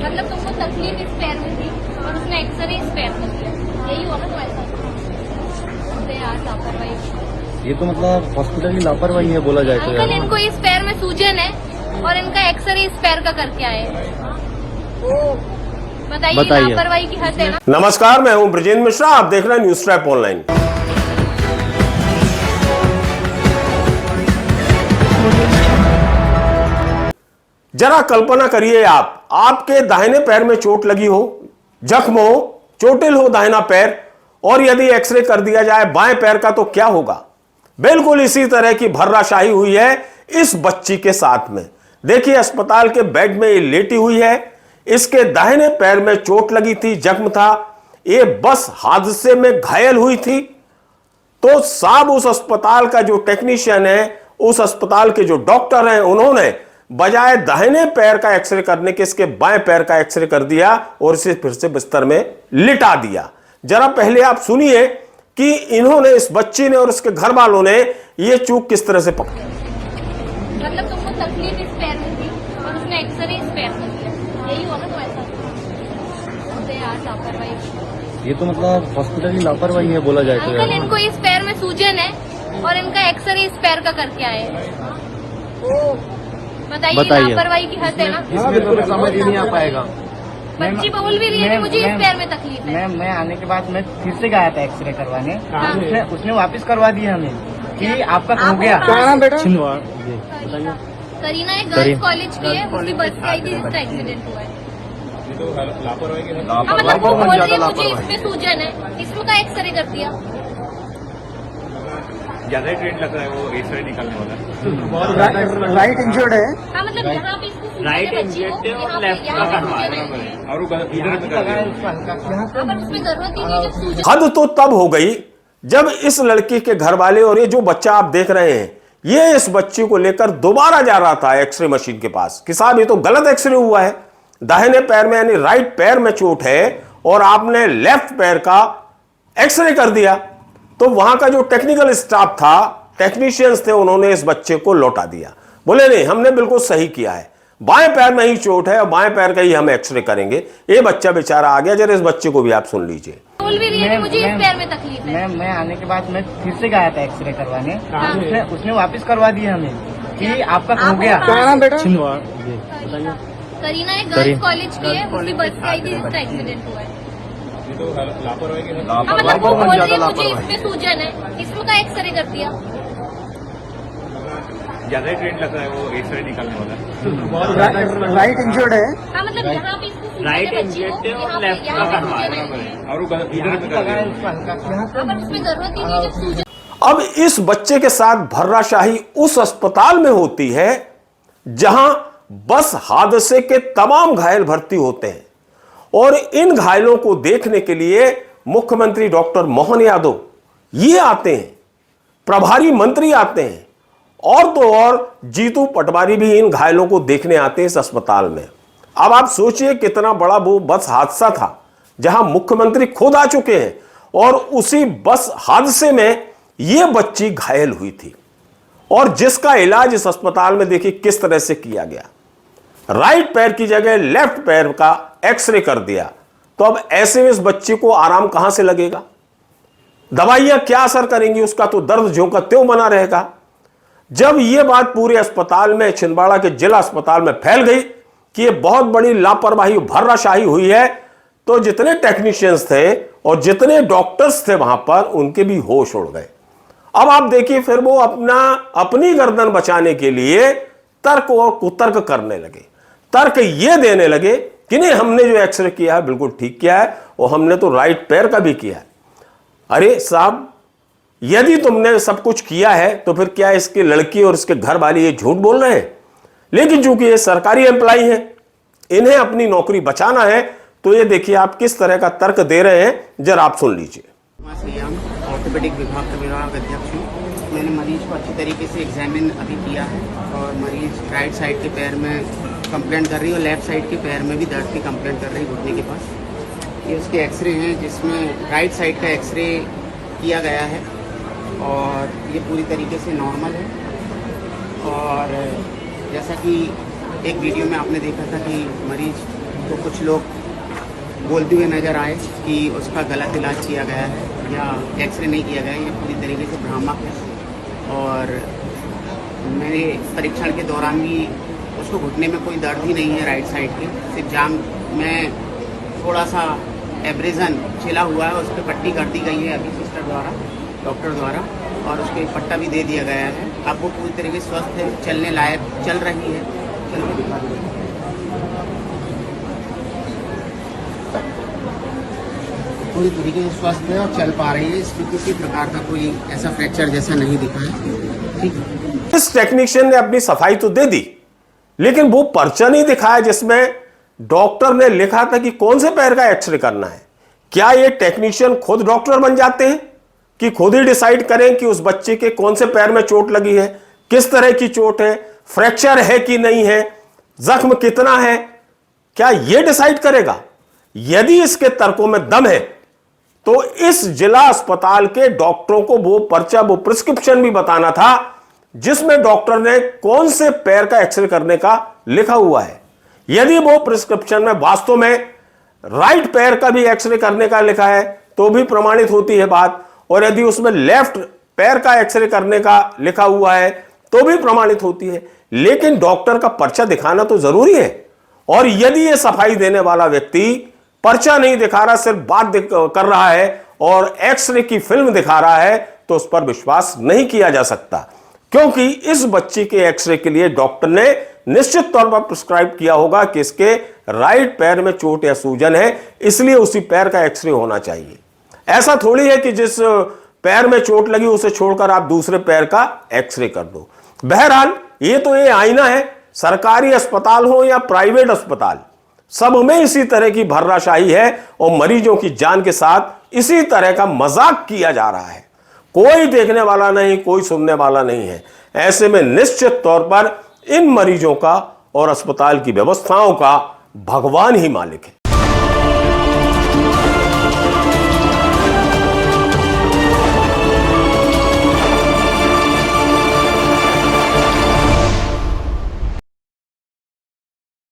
मतलब तुमको तकलीफ इस पैर में थी और उसने एक्सरे इस पैर में दिया, यही हुआ ना तुम्हारे साथ? यार लापरवाही। ये तो मतलब हॉस्पिटल की लापरवाही है बोला जाए तो। अंकल इनको इस पैर में सूजन है और इनका एक्सरे इस पैर का करके आए। बताइए लापरवाही की हद है ना। नमस्कार, मैं हूं ब्रजेंद्र मिश्रा, आप देख रहे हैं न्यूज ट्रैप ऑनलाइन। जरा कल्पना करिए आपके दाहिने पैर में चोट लगी हो, जख्म हो, चोटिल हो दाहिना पैर, और यदि एक्सरे कर दिया जाए बाएं पैर का तो क्या होगा। बिल्कुल इसी तरह की भर्राशाही हुई है इस बच्ची के साथ में। देखिए, अस्पताल के बेड में ये लेटी हुई है, इसके दाहिने पैर में चोट लगी थी, जख्म था, ये बस हादसे में घायल हुई थी। तो साहब उस अस्पताल का जो टेक्नीशियन है, उस अस्पताल के जो डॉक्टर हैं, उन्होंने बजाय दाहिने पैर का एक्सरे करने के इसके बाएं पैर का एक्सरे कर दिया और इसे फिर से बिस्तर में लिटा दिया। जरा पहले आप सुनिए कि इन्होंने, इस बच्ची ने और उसके घर वालों ने ये चूक किस तरह से पकड़ी। मतलब तुमको तकलीफ इस पैर में थी और उसने एक्सरे इस पैर में दिया, यही हुआ ना तुम्हारे साथ? यार लापरवाही। ये तो मतलब हॉस्पिटल की लापरवाही है बोला जाए तो। अंकल इनको इस पैर में सूजन है और इनका एक्सरे इस पैर का करके आए। बताइए लापरवाही की हद है ना। बिल्कुल समझ ही नहीं आ पाएगा। बच्ची बोल भी रही है कि मुझे इस पैर में तकलीफ है। मैं आने के बाद मैं फिर से गया था एक्सरे करवाने। उसने वापस करवा दिया हमें कि आपका हो गया। करीना एक गर्ल्स कॉलेज की है, उसकी बस से आई थी जिसका एक्सीडेंट हुआ है। मतलब वो बोल रही है मुझे इसमें सूजन है, इसमें का एक्सरे कर दिया। ज्यादा ही ट्रेंड लग रहा है वो एक्सरे निकालने वाला। राइट इंजर्ड है। हाँ, मतलब यहाँ पे इसको राइट इंजर्ड है और लेफ्ट का करवा रहा है और इधर पे कर दिया। पर उसमें जरूरत ही नहीं जब सूजन। हद तो तब हो गई जब इस लड़की के घर वाले और ये जो बच्चा आप देख रहे हैं, ये इस बच्ची को लेकर दोबारा जा रहा था एक्सरे मशीन के पास कि साहब ये तो गलत एक्सरे हुआ है, दाहिने पैर में यानी राइट पैर में चोट है और आपने लेफ्ट पैर का एक्सरे कर दिया। तो वहां का जो टेक्निकल स्टाफ था, टेक्नीशियंस थे, उन्होंने इस बच्चे को लौटा दिया। बोले नहीं, हमने बिल्कुल सही किया है, बाएं पैर में ही चोट है और बाएं पैर का ही हम एक्सरे करेंगे। ये बच्चा बेचारा आ गया। जरा इस बच्चे को भी आप सुन लीजिए। बोल भी रही है कि मुझे इस पैर में तकलीफ है। मैं आने के बाद मैं फिर से गया था एक्सरे करवाने। उसने वापस करवा दिया हमें कि आपका हो गया। करीना एक गर्ल्स कॉलेज की है, उसकी बस से आई थी जिसका एक्सीडेंट हुआ है। मतलब वो बोल रही है मुझे इसमें सूजन है, इसमें का एक्सरे कर दिया। ज्यादा ही ट्रेंड लग रहा है वो एक्सरे निकालने वाला। राइट इंजर्ड है। हाँ, मतलब यहाँ पे इसको राइट इंजर्ड है और लेफ्ट का करवा रहा है और इधर पे कर दिया। पर उसमें जरूरत ही नहीं जब सूजन। अब इस बच्चे के साथ भर्राशाही उस अस्पताल में होती है जहां बस हादसे के तमाम घायल भर्ती होते हैं और इन घायलों को देखने के लिए मुख्यमंत्री डॉक्टर मोहन यादव ये आते हैं, प्रभारी मंत्री आते हैं, और तो और जीतू पटवारी भी इन घायलों को देखने आते हैं इस अस्पताल में। अब आप सोचिए कितना बड़ा वो बस हादसा था जहां मुख्यमंत्री खुद आ चुके हैं और उसी बस हादसे में यह बच्ची घायल हुई थी और जिसका इलाज इस अस्पताल में देखिए किस तरह से किया गया। राइट पैर की जगह लेफ्ट पैर का एक्सरे कर दिया। तो अब ऐसे में इस बच्चे को आराम कहां से लगेगा? दवाइयां क्या असर करेंगी? उसका तो दर्द ज्यों का त्यों बना रहेगा। जब यह बात पूरे अस्पताल में, छिंदवाड़ा के जिला अस्पताल में फैल गई कि यह बहुत बड़ी लापरवाही, भर्राशाही हुई है, तो जितने टेक्नीशियंस थे और जितने डॉक्टर्स थे वहां पर, उनके भी होश उड़ गए। अब आप देखिए, फिर वो अपनी गर्दन बचाने के लिए तर्क और कुतर्क करने लगे। तर्क ये देने लगे कि नहीं, हमने जो एक्सरे किया है बिल्कुल ठीक किया है और हमने तो राइट पैर का भी किया है। अरे साहब, यदि तुमने सब कुछ किया है तो फिर क्या इसकी लड़की और इसके घर वाले ये झूठ बोल रहे हैं? लेकिन चूंकि ये सरकारी एम्प्लॉय है, इन्हें अपनी नौकरी बचाना है, तो ये देखिए आप किस तरह का तर्क दे रहे हैं, जरा आप सुन लीजिए। ऑर्थोपेडिक विभाग का विभाग अध्यक्ष हूँ। मैंने मरीज को अच्छी तरीके से एग्जामिन अभी किया है और मरीज राइट साइड के पैर में कंप्लेंट कर रही है और लेफ्ट साइड के पैर में भी दर्द की कंप्लेंट कर रही है घुटने के पास। ये उसके एक्सरे हैं जिसमें राइट साइड का एक्सरे किया गया है और ये पूरी तरीके से नॉर्मल है। और जैसा कि एक वीडियो में आपने देखा था कि मरीज तो कुछ लोग बोलते हुए नजर आए कि उसका गलत इलाज किया गया है या एक्सरे नहीं किया गया है, ये पूरी तरीके से भ्रामक है। और मेरे परीक्षण के दौरान भी उसको घुटने में कोई दर्द ही नहीं है राइट साइड के, सिर्फ जांघ में थोड़ा सा एब्रेजन छिला हुआ है, उस पर पट्टी कर दी गई है अभी सिस्टर द्वारा, डॉक्टर द्वारा, और उसको एक पट्टा भी दे दिया गया है। अब वो पूरी तरीके से स्वस्थ है, चलने लायक चल रही है। चल के दिखा दीजिए। पूरी तरीके से स्वस्थ है और चल पा रही है, इसमें किसी प्रकार का कोई ऐसा फ्रैक्चर जैसा नहीं दिखा है। ठीक है। इस टेक्नीशियन ने अपनी सफाई तो दे दी, लेकिन वो पर्चा नहीं दिखाया जिसमें डॉक्टर ने लिखा था कि कौन से पैर का एक्सरे करना है। क्या ये टेक्नीशियन खुद डॉक्टर बन जाते हैं कि खुद ही डिसाइड करें कि उस बच्चे के कौन से पैर में चोट लगी है, किस तरह की चोट है, फ्रैक्चर है कि नहीं है, जख्म कितना है? क्या यह डिसाइड करेगा? यदि इसके तर्कों में दम है तो इस जिला अस्पताल के डॉक्टरों को वो पर्चा, वो प्रिस्क्रिप्शन भी बताना था जिसमें डॉक्टर ने कौन से पैर का एक्सरे करने का लिखा हुआ है। यदि वो प्रिस्क्रिप्शन में वास्तव में राइट पैर का भी एक्सरे करने का लिखा है तो भी प्रमाणित होती है बात, और यदि उसमें लेफ्ट पैर का एक्सरे करने का लिखा हुआ है तो भी प्रमाणित होती है। लेकिन डॉक्टर का पर्चा दिखाना तो जरूरी है, और यदि ये सफाई देने वाला व्यक्ति पर्चा नहीं दिखा रहा, सिर्फ बात कर रहा है और एक्सरे की फिल्म दिखा रहा है, तो उस पर विश्वास नहीं किया जा सकता, क्योंकि इस बच्चे के एक्सरे के लिए डॉक्टर ने निश्चित तौर पर प्रिस्क्राइब किया होगा कि इसके राइट पैर में चोट या सूजन है, इसलिए उसी पैर का एक्सरे होना चाहिए। ऐसा थोड़ी है कि जिस पैर में चोट लगी उसे छोड़कर आप दूसरे पैर का एक्सरे कर दो। बहरहाल ये आईना है, सरकारी अस्पताल हो या प्राइवेट अस्पताल, सब में इसी तरह की भर्राशाही है और मरीजों की जान के साथ इसी तरह का मजाक किया जा रहा है। कोई देखने वाला नहीं, कोई सुनने वाला नहीं है। ऐसे में निश्चित तौर पर इन मरीजों का और अस्पताल की व्यवस्थाओं का भगवान ही मालिक है।